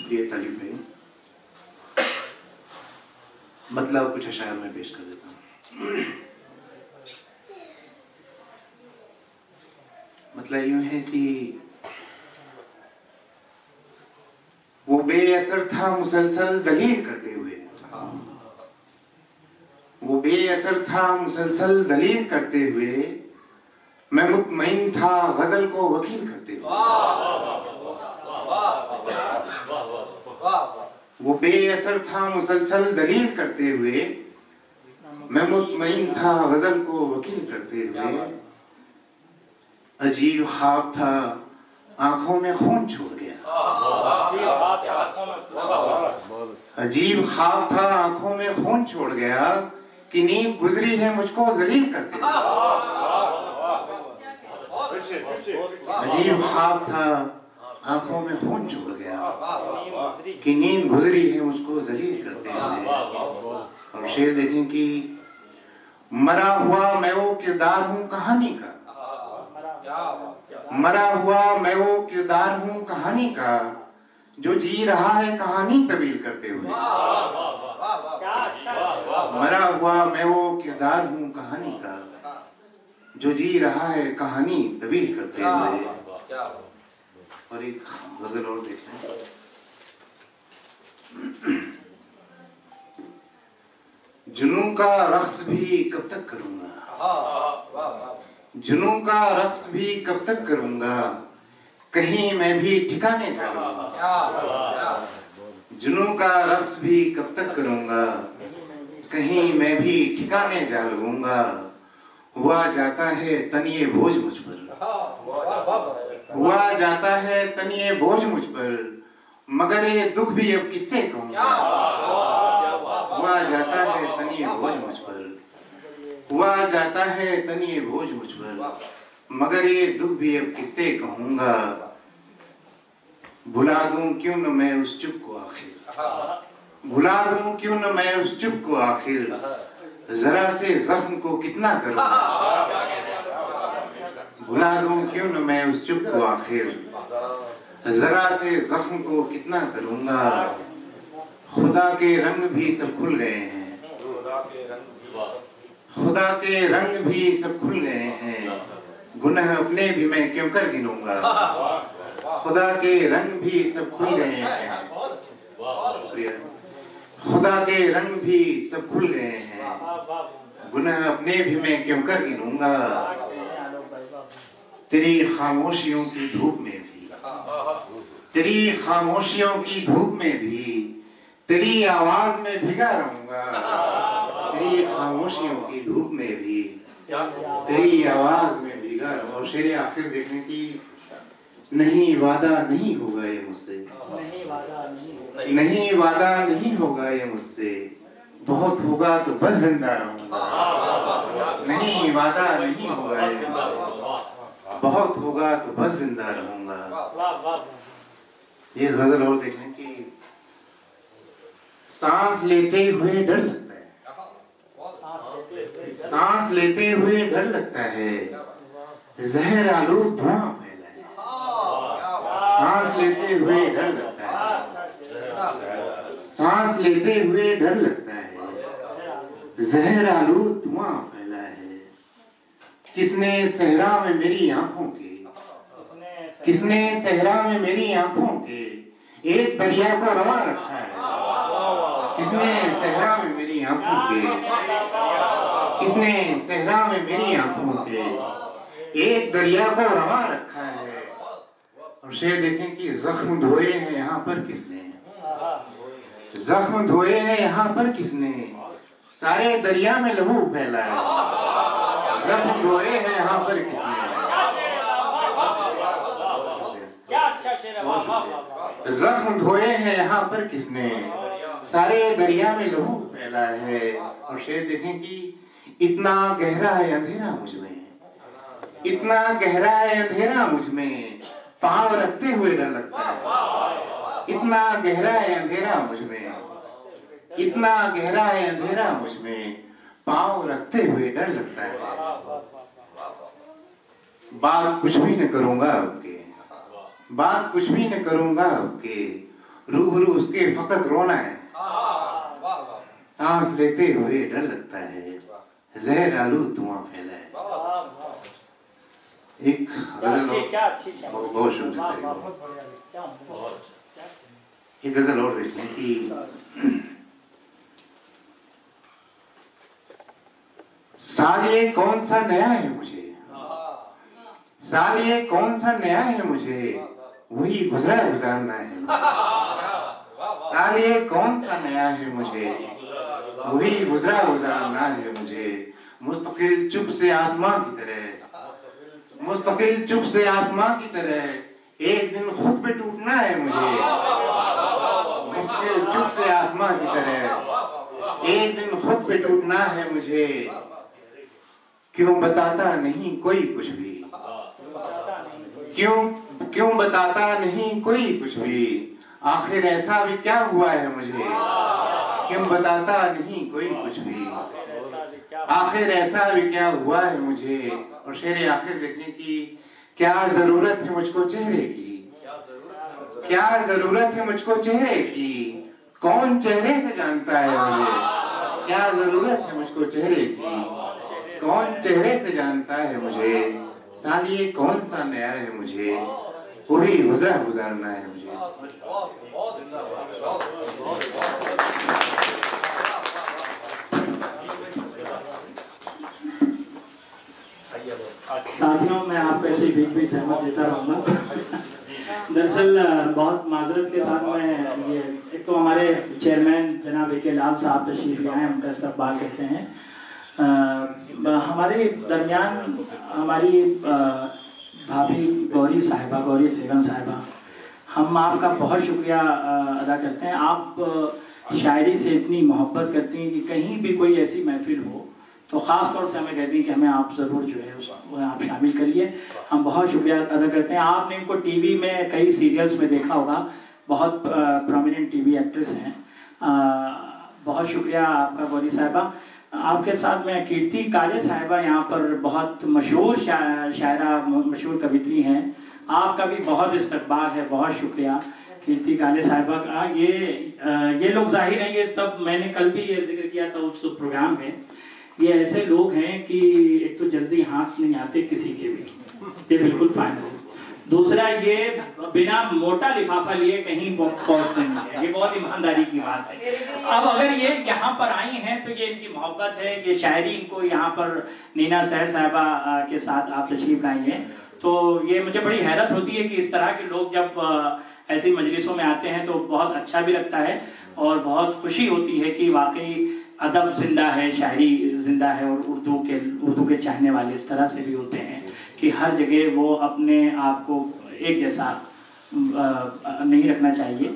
प्रिय तालिब में मतलब कुछ अशायर में पेश कर देता हूँ। मतलब यूं है कि वो बेअसर था मुसलसल दलील करते हुए, वो बेअसर था मुसलसल दलील करते हुए, मैं मुतमईन था गजल को वकील करते हुए। वो बेअसर था मुसलसल दलील करते हुए, मैं मुतमईन था गजल को वकील करते हुए। अजीब ख्वाब था आंखों में खून छोड़ गया, अजीब ख्वाब था आंखों में खून छोड़ गया कि नींद गुजरी है मुझको जलील करते हुए। अजीब ख्वाब था आंखों में खून छोड़ गया कि नींद गुजरी है मुझको जलील करते हुए। और शेर देखें कि मरा हुआ मैं वो किरदार हूँ कहानी का, मरा हुआ मैं वो किरदार हूँ कहानी का, जो जी रहा है कहानी तवील करते हुए। मरा हुआ मैं वो किरदार हूँ कहानी का, जो जी रहा है कहानी तवील करते हुए। और एक गजल और देखते हैं। जुनून का रक्स भी कब तक करूंगा, जुनून का रक्स भी कब तक करूंगा, कहीं मैं भी ठिकाने जाऊंगा। जुनून का रक्स भी कब तक करूंगा, कहीं मैं भी ठिकाने जा लूंगा। हुआ जाता है तनिए बोझ मुझ पर, हुआ जाता है तनिए बोझ मुझ पर, मगर ये दुख भी अब किससे कहूंगा। हुआ जाता है तनिए बोझ मुझ पर, हुआ जाता है तनिए बोझ मुझ पर, मगर ये दुख भी अब किससे कहूंगा। भुला दूं क्यों न मैं उस चुप को आखिर, भुला दूं क्यों न मैं उस चुप को आखिर, जरा से जख्म को कितना करूंगा। भुला दूं क्यों न मैं उस चुप को आखिर, जरा से जख्म को कितना करूंगा। खुदा के रंग भी सब खुल गए हैं, खुदा के रंग भी सब खुल गए हैं, गुनाह अपने भी मैं क्यों कर गिनूंगा। खुदा के रंग भी सब खुल गए हैं, खुदा के रंग भी सब खुल गए हैं, गुनाह अपने भी मैं क्यों कर गिनूंगा। तेरी खामोशियों की धूप में भी, तेरी खामोशियों की धूप में भी, तेरी आवाज में भिगा रहूंगा। तेरी खामोशियों की धूप में भी, तेरी आवाज में भिगा रहूंगा। और शेर आखिर देखने की, नहीं वादा नहीं होगा ये मुझसे, नहीं वादा नहीं होगा ये मुझसे, बहुत होगा तो बस जिंदा रहूंगा। नहीं वादा नहीं होगा ये मुझसे, बहुत होगा तो बस जिंदा रहूंगा। ये गजल और देखने की, सांस लेते हुए डर लगता है, सांस लेते हुए डर लगता है, जहर आलूद धुआं फैला है। सांस लेते हुए डर लगता है, सांस लेते हुए डर लगता है, जहर आलूद धुआं फैला है। किसने सहरा में मेरी आंखों के, किसने सहरा में मेरी आंखों के एक दरिया को रवा रखा है। किसने सहरा में मेरी आंखों के, किसने सहरा में मेरी आंखों के एक दरिया को रवा रखा है। और शेर देखें कि जख्म धोए हैं यहाँ पर किसने, जख्म धोए हैं यहाँ पर किसने, सारे दरिया में लहू फैला है। जख्म धोए हैं यहाँ पर किसने, जख्म धोए हैं यहाँ पर किसने, सारे दरिया में लहू फैला है। और शेर देखें कि इतना गहरा है अंधेरा मुझ में, इतना गहरा है अंधेरा मुझ में, पांव रखते हुए डर लगता है। इतना गहरा है अंधेरा मुझ में, इतना गहरा है अंधेरा मुझ में, पांव रखते हुए डर लगता है। बात कुछ भी न करूंगा आपके, बात कुछ भी न करूंगा आपके, रूबरू उसके फकत रोना है। सांस लेते हुए डर लगता है, जहर आलू धुआं फैला है। एक बहुत एक गजल और देखने की। साल ये कौन सा नया है मुझे, साल ये कौन सा नया है मुझे, वही गुजरा गुजारना है। साल ये कौन सा नया है मुझे, वही गुजरा गुजारना है मुझे। मुस्तकिल चुप से आसमां की तरह, मुस्तकिल चुप से आसमां की तरह एक दिन खुद पे टूटना है मुझे। मुस्तकिल चुप से आसमां की तरह एक दिन खुद पे टूटना है मुझे। क्यों बताता नहीं कोई कुछ भी, क्यों बताता नहीं कोई कुछ भी, आखिर ऐसा भी क्या हुआ है मुझे। क्यों बताता नहीं कोई कुछ भी, आखिर ऐसा भी क्या हुआ है मुझे। और शेर आखिर देखने की। क्या जरूरत है मुझको चेहरे की, क्या जरूरत है मुझको चेहरे की, कौन चेहरे से जानता है मुझे। क्या जरूरत है मुझको चेहरे की, कौन चेहरे से जानता है मुझे। साल ये कौन सा नया है मुझे, वही गुजरा गुजारना है मुझे। साथियों, मैं आपको ऐसे बीच बीच सहमत देता रहूँगा। दरअसल बहुत माजरत के साथ मैं ये, एक तो हमारे चेयरमैन जनाब ए के लाल साहब तशरीफ ले आए, उनका इस्तकबाल करते हैं। हमारे दरमियान हमारी भाभी गौरी साहिबा, गौरी सेगन साहिबा, हम आपका बहुत शुक्रिया अदा करते हैं। आप शायरी से इतनी मोहब्बत करती हैं कि कहीं भी कोई ऐसी महफिल हो तो ख़ास तौर से हमें कहती हैं कि हमें आप ज़रूर जो है उसको आप शामिल करिए। हम बहुत शुक्रिया अदा करते हैं। आपने इनको टीवी में कई सीरियल्स में देखा होगा, बहुत प्रोमिनेंट टीवी एक्ट्रेस हैं। बहुत शुक्रिया आपका गौरी साहिबा। आपके साथ में कीर्ति काले साहिबा यहाँ पर बहुत मशहूर शायरा, मशहूर कवित्री हैं। आपका भी बहुत इस्तकबाल है, बहुत शुक्रिया कीर्ति काले साहिबा का। ये लोग जाहिर हैं, ये तब मैंने कल भी ये जिक्र किया था उस प्रोग्राम में, ये ऐसे लोग हैं कि एक तो जल्दी हाथ नहीं आते किसी के भी, ये बिल्कुल फाइनल। दूसरा, ये बिना मोटा लिफाफा लिए कहीं पहुंच नहीं है, ये बहुत ईमानदारी की बात है। अब अगर ये यहाँ पर आई हैं तो ये इनकी मोहब्बत है, ये शायरी इनको यहाँ पर नीना सहर साहिबा के साथ आप तशरीफ लाई हैं, तो ये मुझे बड़ी हैरत होती है कि इस तरह के लोग जब ऐसी मजलिसों में आते हैं तो बहुत अच्छा भी लगता है और बहुत खुशी होती है कि वाकई अदब जिंदा है, शायरी जिंदा है। और उर्दू के चाहने वाले इस तरह से भी होते हैं कि हर जगह वो अपने आप को एक जैसा नहीं रखना चाहिए।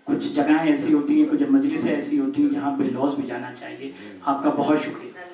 कुछ जगहें ऐसी होती हैं, कुछ मजलिसें ऐसी होती हैं जहाँ बेलौज भी जाना चाहिए। आपका बहुत शुक्रिया।